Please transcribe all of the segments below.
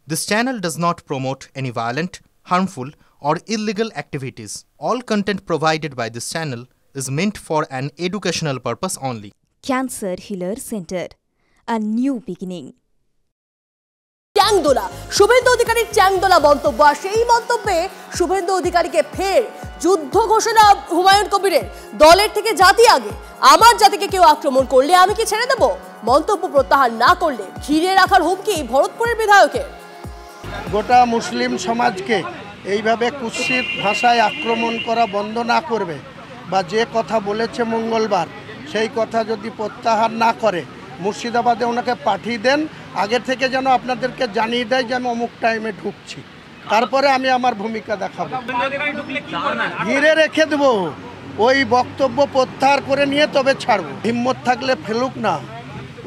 This channel does not promote any violent, harmful, or illegal activities. All content provided by this channel is meant for an educational purpose only. Cancer Healer Center, a new beginning. ট্যাংদোলা Suvendu অধিকারীর ট্যাংদোলা মন্তব্য, আর সেই মন্তব্যে শুভেন্দু অধিকারীকে ফের যুদ্ধ ঘোষণা হুমায়ুন কবিরের। দলের থেকে জাতি আগে, আমার জাতিকে কেউ আক্রমণ করলে আমি কি ছেড়ে দেব? মন্তব্য প্রত্যাহার না করলে ঘিরে রাখার হুমকি ভরতপুরের বিধায়কের। গোটা মুসলিম সমাজকে এইভাবে কুৎসিত ভাষায় আক্রমণ করা বন্ধ না করবে বা যে কথা বলেছে মঙ্গলবার সেই কথা যদি প্রত্যাহার না করে মুর্শিদাবাদে ওনাকে পাঠিয়ে দেন, আগে থেকে যেন আপনাদেরকে জানিয়ে দেয় যে আমি অমুক টাইমে ঢুকছি, তারপরে আমি আমার ভূমিকা দেখাবো। ঘিরে রেখে দেবো, ওই বক্তব্য প্রত্যাহার করে নিয়ে তবে ছাড়বো। হিম্মত থাকলে ফেলুক না।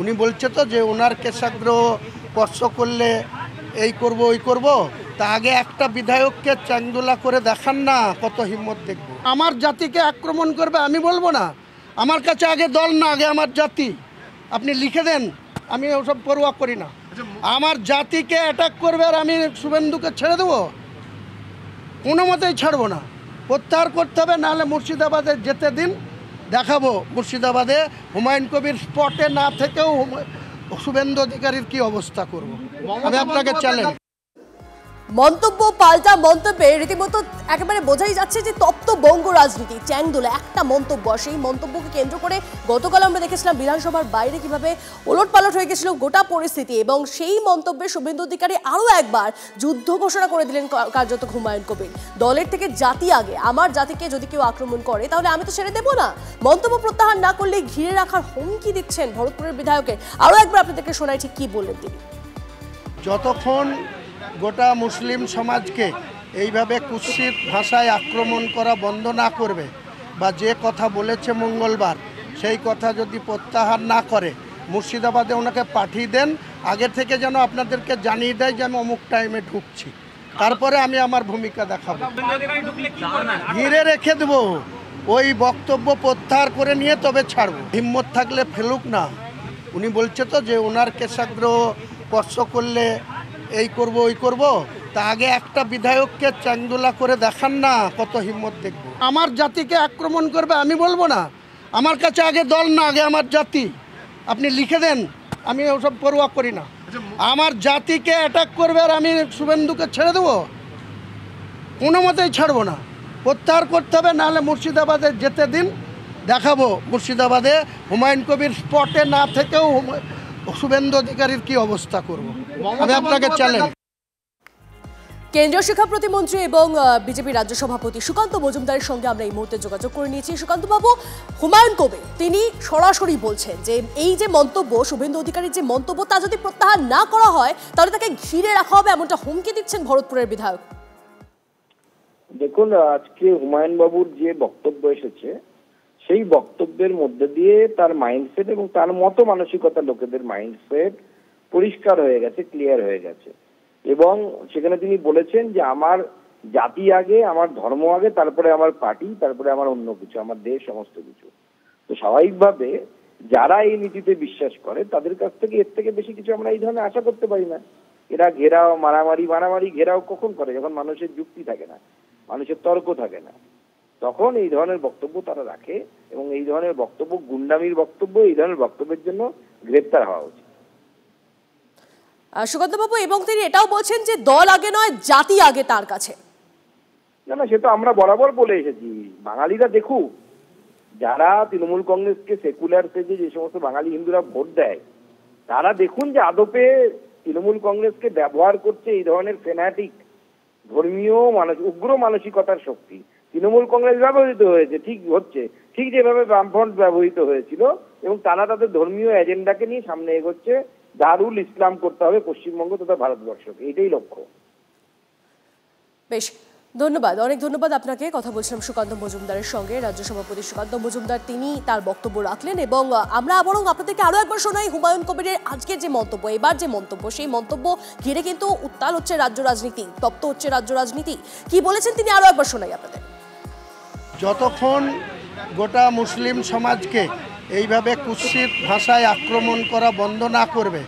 উনি বলছে তো যে ওনার কেশাগ্রহ স্পর্শ করলে এই করব ওই করব, তা আগে একটা বিধায়ককে চাংদোলা করে দেখান না, কত হিম্মত দেখবো। আমার জাতিকে আক্রমণ করবে আমি বলবো না, আমার কাছে আগে দল না, আগে আমার জাতি। আপনি লিখে দেন, আমি ওসব পরোয়া করি না। আমার জাতিকে অ্যাটাক করবে আর আমি শুভেন্দুকে ছেড়ে দেবো? কোনো মতেই ছাড়বো না, প্রত্যাহার করতে হবে, নাহলে মুর্শিদাবাদে যেতে দিন, দেখাবো মুর্শিদাবাদে হুমায়ুন কবির স্পটে না থেকেও শুভেন্দু অধিকারীর কি অবস্থা করব। আমি আপনাকে চ্যালেঞ্জ। মন্তব্য পাল্টা মন্তব্যে রীতিমতো একেবারে বোঝাই যাচ্ছে যে তপ্ত বঙ্গ রাজনীতি। ট্যাংদোলা একটা মন্তব্য, সেই মন্তব্যকে কেন্দ্র করে গতকাল আমরা দেখেছিলাম বিধানসভার বাইরে কিভাবে ওলটপালট হয়ে গেছিল গোটা পরিস্থিতি, এবং সেই মন্তব্যে শুভেন্দু অধিকারী আরও একবার যুদ্ধ ঘোষণা করে দিলেন কার্যত হুমায়ুন কবির। দলের থেকে জাতি আগে, আমার জাতিকে যদি কেউ আক্রমণ করে তাহলে আমি তো ছেড়ে দেবো না। মন্তব্য প্রত্যাহার না করলে ঘিরে রাখার হুমকি দিচ্ছেন ভরতপুরের বিধায়কের। আরও একবার আপনাদেরকে শোনাই ঠিক কি বললেন তিনি। যতক্ষণ গোটা মুসলিম সমাজকে এইভাবে কুৎসিত ভাষায় আক্রমণ করা বন্ধ না করবে বা যে কথা বলেছে মঙ্গলবার সেই কথা যদি প্রত্যাহার না করে মুর্শিদাবাদে ওনাকে পাঠিয়ে দেন, আগে থেকে যেন আপনাদেরকে জানিয়ে দেয় যে আমি অমুক টাইমে ঢুকছি, তারপরে আমি আমার ভূমিকা দেখাবো। ঘিরে রেখে দেবো, ওই বক্তব্য প্রত্যাহার করে নিয়ে তবে ছাড়বো। হিম্মত থাকলে ফেলুক না। উনি বলছে তো যে ওনার কেশাগ্রহ স্পর্শ করলে এই করব ওই করব, তা আগে একটা বিধায়ককে চাংদোলা করে দেখান না, কত হিম্মত দেখবো। আমার জাতিকে আক্রমণ করবে আমি বলবো না, আমার কাছে আগে দল না, আগে আমার জাতি। আপনি লিখে দেন, আমি ওসব পরোয়া করি না। আমার জাতিকে অ্যাটাক করবে আর আমি শুভেন্দুকে ছেড়ে দেবো? কোনো মতেই ছাড়বো না, প্রত্যাহার করতে হবে, নাহলে মুর্শিদাবাদে যেতে দিন, দেখাবো মুর্শিদাবাদে হুমায়ুন কবির স্পটে না থেকেও শুভেন্দু অধিকারীর কি অবস্থা করব। আমি আপনাকে চ্যালেঞ্জ। কেন্দ্রীয় শিক্ষা প্রতিমন্ত্রী এবং বিজেপি রাজ্য সভাপতি সুকান্ত মজুমদারের সঙ্গে আমরা এই মুহূর্তে যোগাযোগ করে নিয়েছি। সুকান্ত বাবু, হুমায়ুন কবির তিনি সরাসরি বলছেন যে এই যে মন্তব্য, শুভেন্দু অধিকারীর যে মন্তব্য, তা যদি প্রত্যাহার না করা হয় তাহলে তাকে ঘিরে রাখা হবে, এমনটা হুমকি দিচ্ছেন ভরতপুরের বিধায়ক। দেখুন, আজকে হুমায়ুন বাবুর যে বক্তব্য এসেছে সেই বক্তব্যের মধ্যে দিয়ে তার মাইন্ডসেট এবং তার মতো মানসিকতা লোকেদের মাইন্ডসেট পরিষ্কার হয়ে গেছে, ক্লিয়ার হয়ে গেছে। এবং সেখানে তিনি বলেছেন যে আমার জাতি আগে, আমার ধর্ম আগে, তারপরে আমার পার্টি, তারপরে আমার অন্য কিছু, আমার দেশ, সমস্ত কিছু। তো স্বাভাবিকভাবে যারা এই নীতিতে বিশ্বাস করে তাদের কাছ থেকে এর থেকে বেশি কিছু আমরা এই ধরনের আশা করতে পারি না। এরা ঘেরাও, মারামারি ঘেরাও কখন করে? যখন মানুষের যুক্তি থাকে না, মানুষের তর্ক থাকে না, তখন এই ধরনের বক্তব্য তারা রাখে। এবং এই ধরনের বক্তব্য গুন্ডামির বক্তব্য, এই ধরনের বক্তব্যের জন্য গ্রেপ্তার হওয়া উচিত। সুকান্তবাবু, এবং তিনি এটাও বলছেন যে দল আগে নয়, জাতি আগে তার কাছে। না, সে তো আমরা বরাবর বলে এসেছি। বাঙালিরা দেখুক, যারা তৃণমূল কংগ্রেসকে সেকুলার সেজে যে সমস্ত বাঙালি হিন্দুরা ভোট দেয়, তারা দেখুন যে আদপে তৃণমূল কংগ্রেসকে ব্যবহার করছে এই ধরনের ফেনাটিক ধর্মীয় উগ্র মানসিকতার শক্তি। তৃণমূল কংগ্রেস ব্যবহৃত হয়েছে, ঠিক হচ্ছে, ঠিক যেভাবে বামফ্রন্ট ব্যবহৃত হয়েছিল, এবং তারা তাদের ধর্মীয় এজেন্ডাকে নিয়ে সামনে এগোচ্ছে। দারুল ইসলাম করতে হবে পশ্চিমবঙ্গ তথা ভারতবর্ষকে, এটাই লক্ষ্য। বেশ, ধন্যবাদ, অনেক ধন্যবাদ আপনাকে। কথা বলছিলাম সুকান্ত মজুমদারের সঙ্গে, রাজ্য সভাপতি সুকান্ত মজুমদার, তিনি তার বক্তব্য রাখলেন। এবং আমরা বরং আপনাদেরকে আরো একবার শোনাই হুমায়ুন কবিরের আজকের যে মন্তব্য, এবার যে মন্তব্য, সেই মন্তব্য ঘিরে কিন্তু উত্তাল হচ্ছে রাজ্য রাজনীতি, তপ্ত হচ্ছে রাজ্য রাজনীতি। কি বলেছেন তিনি আরো একবার শোনাই আপনাদের। যতক্ষণ গোটা মুসলিম সমাজকে এইভাবে কুৎসিত ভাষায় আক্রমণ করা বন্ধ না করবে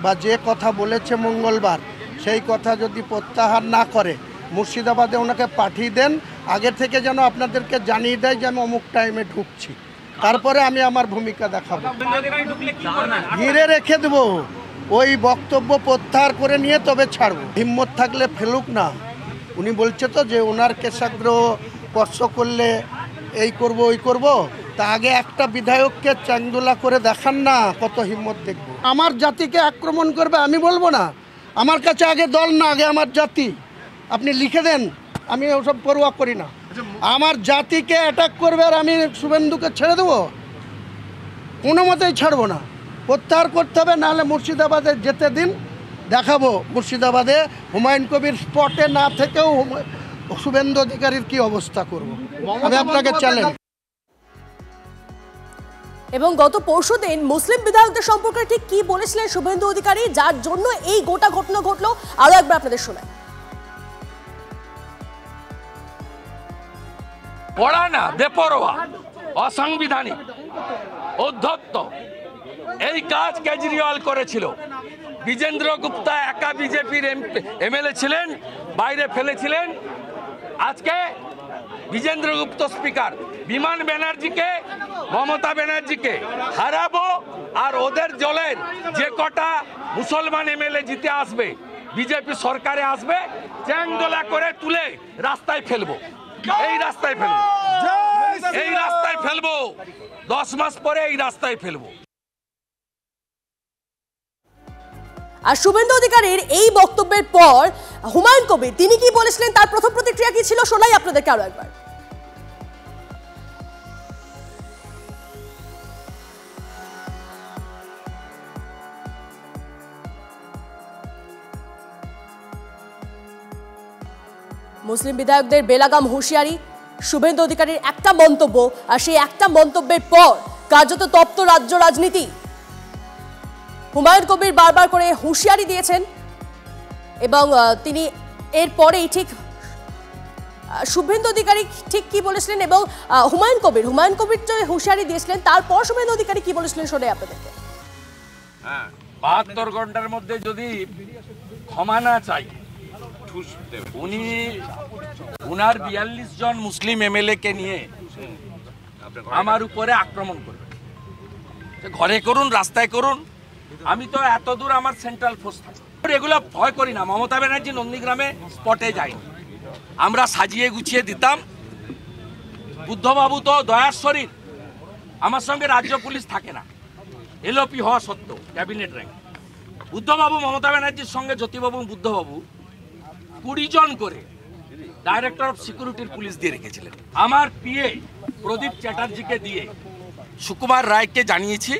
বা যে কথা বলেছে মঙ্গলবার সেই কথা যদি প্রত্যাহার না করে মুর্শিদাবাদে ওনাকে পাঠিয়ে দেন, আগে থেকে যেন আপনাদেরকে জানিয়ে দেয় যে আমি অমুক টাইমে ঢুকছি, তারপরে আমি আমার ভূমিকা দেখাবো। ঘিরে রেখে দেবো, ওই বক্তব্য প্রত্যাহার করে নিয়ে তবে ছাড়বো। হিম্মত থাকলে ফেলুক না। উনি বলছে তো যে ওনার কেশাগ্রহ স্পর্শ করলে এই করব ওই করব, তা আগে একটা বিধায়ককে চ্যাংদোলা করে দেখান না, কত হিম্মত দেখব। আমার জাতিকে আক্রমণ করবে আমি বলবো না, আমার কাছে আগে দল না, আগে আমার জাতি। আপনি লিখে দেন, আমি ওসব পরোয়া করি না। আমার জাতিকে অ্যাটাক করবে আর আমি শুভেন্দুকে ছেড়ে দেবো? কোনো মতেই ছাড়বো না, প্রত্যাহার করতে হবে, নাহলে মুর্শিদাবাদে যেতে দিন, দেখাবো মুর্শিদাবাদে হুমায়ুন কবির স্পটে না থেকেও শুভেন্দু অধিকারীর কি অবস্থা করব, আমি আপনাকে চ্যালেঞ্জ। এবং গত পরশুদিন মুসলিম বিধায়কদের সম্পর্কে ঠিক কি বলেছিলেন শুভেন্দু অধিকারী, যার জন্য এই গোটা ঘটনা ঘটলো, আরো একবার আপনাদের শোনাই। পড়া না, বেপরোয়া, অসাংবিধানিক, অধ্যত্ত এই কাজ কেজরিওয়াল করেছিল। বিজেন্দ্র গুপ্তা একা বিজেপির এমএলএ ছিলেন, বাইরে ফেলেছিলেন। আজকে বিজেন্দ্র গুপ্ত স্পিকার, বিমান ব্যানার্জিকে, মমতা ব্যানার্জিকে হারাবো, আর ওদের দলের যে কটা মুসলমান এমএলএ জিতে আসবে, বিজেপি সরকারে আসবে, চ্যাংদোলা করে তুলে রাস্তায় ফেলবো। এই রাস্তায় ফেলবো, এই রাস্তায় ফেলবো, 10 মাস পরে এই রাস্তায় ফেলবো। আর শুভেন্দু অধিকারীর এই বক্তব্যের পর হুমায়ুন কবির তিনি কি বলেছিলেন, তার প্রথম প্রতিক্রিয়া কি ছিল, শোনাই আপনাদেরকে আরো একবার। মুসলিম বিধায়কদের বেলাগাম হুঁশিয়ারি, শুভেন্দু অধিকারীর একটা মন্তব্য, আর সেই একটা মন্তব্যের পর কার্যত তপ্ত রাজ্য রাজনীতি। হুমায়ুন কবির বারবার করে হুঁশিয়ারি দিয়েছেন এবং তিনি এরপরেই ঠিক শুভেন্দু অধিকারী ঠিক কি বলেছিলেন এবং হুমায়ুন কবির যে হুঁশিয়ারি দিয়েছিলেন তারপর শুভেন্দু অধিকারী কি বলেছিলেন শোনাই আপনাদেরকে। 72 ঘন্টার মধ্যে যদি ক্ষমা না চাই, উনি উনার 42 জন মুসলিম এমএলএ কে নিয়ে আমার উপরে আক্রমণ করবেন। ঘরে করুন, রাস্তায় করুন, আমি তো এত দূর আমার সেন্ট্রাল ফোর্স থাকে, এগুলো ভয় করি না। মমতা ব্যানার্জি নন্দীগ্রামে স্পটে যায়নি, আমরা সাজিয়ে গুছিয়ে দিতাম। বুদ্ধবাবু তো দয়ার শরীর, আমার সঙ্গে রাজ্য পুলিশ থাকে না, এলওপি হওয়া সত্ত্বেও ক্যাবিনেট র্যাঙ্ক। বুদ্ধবাবু মমতা ব্যানার্জির সঙ্গে জ্যোতিবাবু বুদ্ধবাবু 20 জন করে ডাইরেক্টর অফ সিকিউরিটির পুলিশ দিয়ে রেখেছিলেন। আমার পিএ প্রদীপ চ্যাটার্জিকে দিয়ে সুকুমার রায়কে জানিয়েছি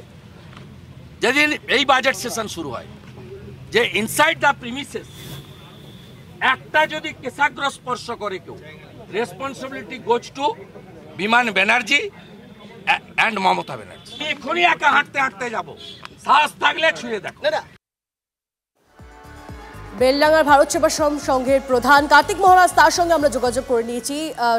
যেদিন এই বাজেট সেশন শুরু হয় যে ইনসাইড দ্য প্রিমিসেস একটা যদি কেশাগ্র স্পর্শ করে কেউ, রেসপন্সিবিলিটি গোজ টু বিমান ব্যানার্জি অ্যান্ড মমতা ব্যানার্জি। এখনই একা হাঁটতে হাঁটতে যাবো, সাহস থাকলে ছুঁয়ে দেখো। বেলডাঙ্গার ভারত সেবাশ্রম সংঘের প্রধান কার্তিক মহারাজ, তার সঙ্গে আমরা যোগাযোগ করে নিয়েছি।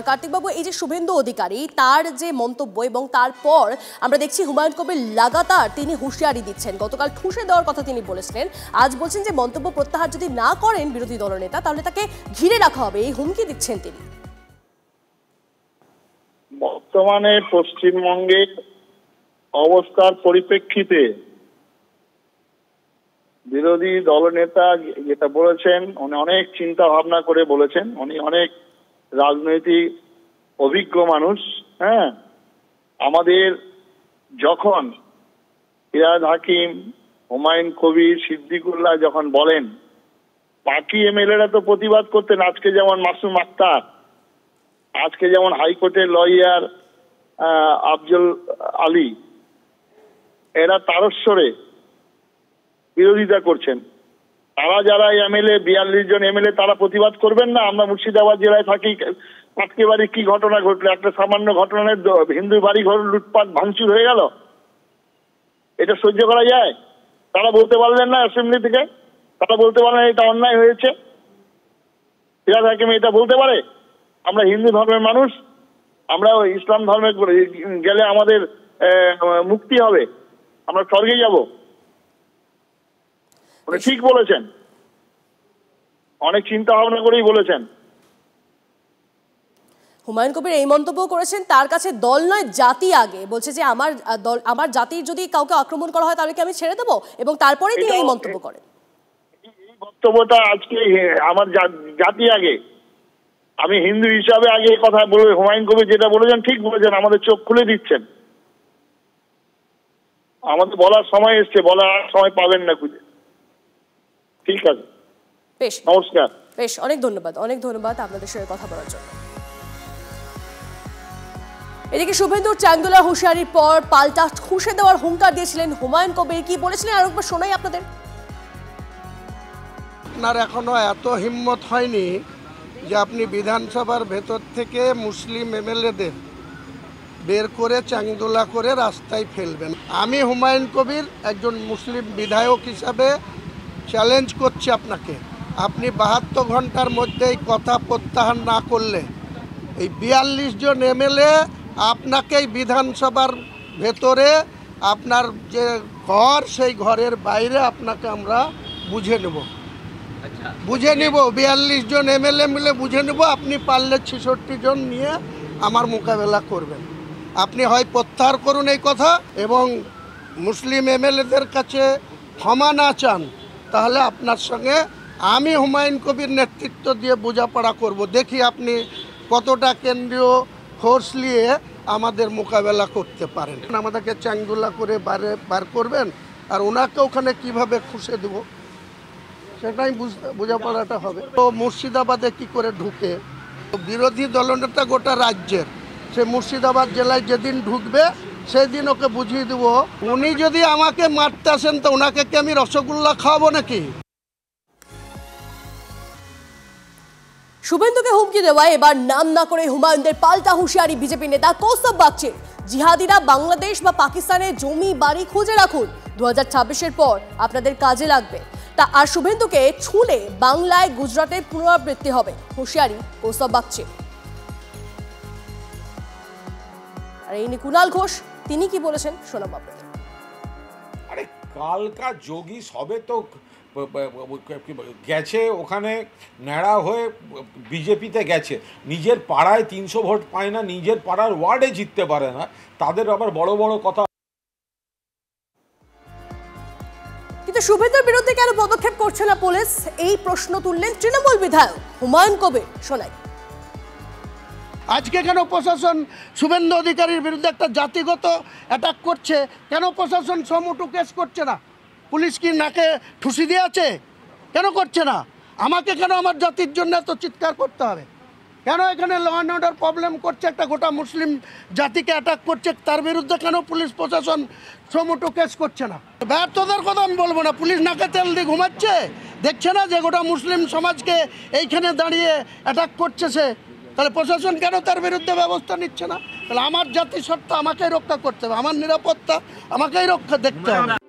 কার্তিকবাবু, এই যে শুভেন্দু অধিকারী তার যে মন্তব্য এবং তারপর আমরা দেখছি হুমায়ুন কবির লাগাতার তিনি হুঁশিয়ারি দিচ্ছেন। গতকাল ঠুসে দেওয়ার কথা তিনি বলেছিলেন, আজ বলছেন যে মন্তব্য প্রত্যাহার যদি না করেন বিরোধী দলনেতা তাহলে তাকে ঘিরে রাখা হবে, এই হুমকি দিচ্ছেন তিনি। বর্তমানে পশ্চিমবঙ্গের অবস্থার পরিপ্রেক্ষিতে বিরোধী দলনেতা যেটা বলেছেন, উনি অনেক চিন্তা ভাবনা করে বলেছেন। উনি অনেক রাজনৈতিক অভিজ্ঞ মানুষ। হ্যাঁ, আমাদের যখন ফিরহাদ হাকিম, হুমায়ুন কবির, সিদ্দিকুল্লাহ যখন বলেন, বাকি এমএলএরা তো প্রতিবাদ করতেন। আজকে যেমন মাসুম আক্তার, আজকে যেমন হাইকোর্টের লয়ার আফজল আলী, এরা তারস্বরে বিরোধিতা করছেন। তারা যারা এমএলএ 42 জন এমএলএ তারা প্রতিবাদ করবেন না? আমরা মুর্শিদাবাদ জেলায় থাকি, আজকে বাড়ি কি ঘটনা ঘটলো, একটা সামান্য ঘটনায় হিন্দু বাড়ি ঘর লুটপাট ভাঙচুর হয়ে গেল, এটা সহ্য করা যায়? তারা বলতে পারলেন না অ্যাসেম্বলি থেকে? তারা বলতে পারলেন এটা অন্যায় হয়েছে? ফিরহাদ হাকিম এটা বলতে পারে? আমরা হিন্দু ধর্মের মানুষ, আমরা ইসলাম ধর্মে গেলে আমাদের মুক্তি হবে, আমরা স্বর্গে যাব। ঠিক বলেছেন। অনেক চিন্তা ভাবনা করেই বলেছেন। হুমায়ুন কবির এই মন্তব্য করেছেন, তার কাছে দল নয় জাতি আগে, বলছে যে আমার জাতির যদি কাউকে আক্রমণ করা হয় তাহলে কি আমি ছেড়ে দেবো, এবং তারপরেই তিনি এই মন্তব্য করেন। এই বক্তব্যটা আজকে আমার জাতি আগে, আমি হিন্দু হিসাবে আগে এই কথা বলে হুমায়ুন কবির যেটা বলেছেন ঠিক বলেছেন, আমাদের চোখ খুলে দিচ্ছেন। আমাদের বলার সময় এসছে, বলার সময় পাবেন না খুঁজে। ঠিক আছে, বেশ, নমস্কার। বেশ, অনেক ধন্যবাদ আপনাদের সঙ্গে কথা বলার জন্য। এদিকে শুভেন্দুর চ্যাংদোলা হুঁশিয়ারির পর পাল্টা খুশে দেওয়ার হুঙ্কার দিয়েছিলেন হুমায়ুন কবির। কি বলেছিলেন আরেকবার শোনাই আপনাদের। আপনার এখনো এত হিম্মত হয়নি যে আপনি বিধানসভার ভেতর থেকে মুসলিম এমএলএদের বের করে চ্যাংদোলা করে রাস্তায় ফেলবেন। আমি হুমায়ুন কবির একজন মুসলিম বিধায়ক হিসাবে চ্যালেঞ্জ করছি আপনাকে, আপনি 72 ঘন্টার মধ্যে এই কথা প্রত্যাহার না করলে এই 42 জন এমএলএ আপনাকেই বিধানসভার ভেতরে আপনার যে ঘর সেই ঘরের বাইরে আপনাকে আমরা বুঝে নেব 42 জন এমএলএ মিলে বুঝে নেব। আপনি পারলে 66 জন নিয়ে আমার মোকাবেলা করবেন। আপনি হয় প্রত্যাহার করুন এই কথা, এবং মুসলিম এমএলএদের কাছে ক্ষমা না চান, তাহলে আপনার সঙ্গে আমি হুমায়ুন কবির নেতৃত্ব দিয়ে বোঝাপড়া করব। দেখি আপনি কতটা কেন্দ্রীয় ফোর্স নিয়ে আমাদের মোকাবেলা করতে পারেন। আমাদেরকে চ্যাংদোলা করে বার করবেন, আর ওনাকে ওখানে কিভাবে খুশে দেব সেটাই বোঝাপড়াটা হবে। তো মুর্শিদাবাদে কি করে ঢুকে, বিরোধী দলনেতা গোটা রাজ্যের, সে মুর্শিদাবাদ জেলায় যেদিন ঢুকবে সেদিন ওকে বুঝিয়ে দেব। উনি যদি আমাকে মারতে আসেন তো ওনাকে কি আমি রসগোল্লা খাওয়াবো নাকি? শুভেন্দুকে হুমকি দেওয়ায় এবার নাম না করে হুমায়ুনদের পাল্টা হুঁশিয়ারি বিজেপি নেতা কৌস্তব বাগচির। জিহাদিরা বাংলাদেশ বা পাকিস্তানের জমি বাড়ি খুঁজে রাখুন, 2026-এর পর আপনাদের কাজে লাগবে। তা আর শুভেন্দুকে ছুঁলে বাংলায় গুজরাটের পুনরাবৃত্তি হবে, হুঁশিয়ারি কৌস্তব বাগচির। আর এই নিয়ে কুণাল ঘোষ তিনি কি বলেছেন শোনাবো আপনাদের। আরে কালকা যোগী সবে তো গেছে ওখানে ন্যাড়া হয়ে বিজেপিতে গেছে, নিজের পাড়ায় 300 ভোট পায় না, নিজের পাড়ার ওয়ার্ডে জিততে পারে না, তাদের আবার বড় বড় কথা। কিন্তু শুভেন্দুর বিরুদ্ধে কেন পদক্ষেপ করছে না পুলিশ, এই প্রশ্ন তুললেন তৃণমূল বিধায়ক হুমায়ুন কবির। শোনাই। আজকে কেন প্রশাসন শুভেন্দু অধিকারীর বিরুদ্ধে একটা জাতিগত অ্যাটাক করছে, কেন প্রশাসন সমুটু কেস করছে না? পুলিশ কি নাকে ঠুসি দিয়ে আছে? কেন করছে না? আমাকে কেন আমার জাতির জন্য এত চিৎকার করতে হবে? কেন এখানে ল অ্যান্ড অর্ডার প্রবলেম করছে, একটা গোটা মুসলিম জাতিকে অ্যাটাক করছে, তার বিরুদ্ধে কেন পুলিশ প্রশাসন সমুটু কেস করছে না? ব্যর্থতার কথা আমি বলবো না, পুলিশ নাকে তেল দিয়ে ঘুমাচ্ছে, দেখছে না যে গোটা মুসলিম সমাজকে এইখানে দাঁড়িয়ে অ্যাটাক করছে সে? তাহলে প্রশাসন কেন তার বিরুদ্ধে ব্যবস্থা নিচ্ছে না? তাহলে আমার জাতির স্বার্থ আমাকেই রক্ষা করতে হবে, আমার নিরাপত্তা আমাকেই রক্ষা দেখতে হবে।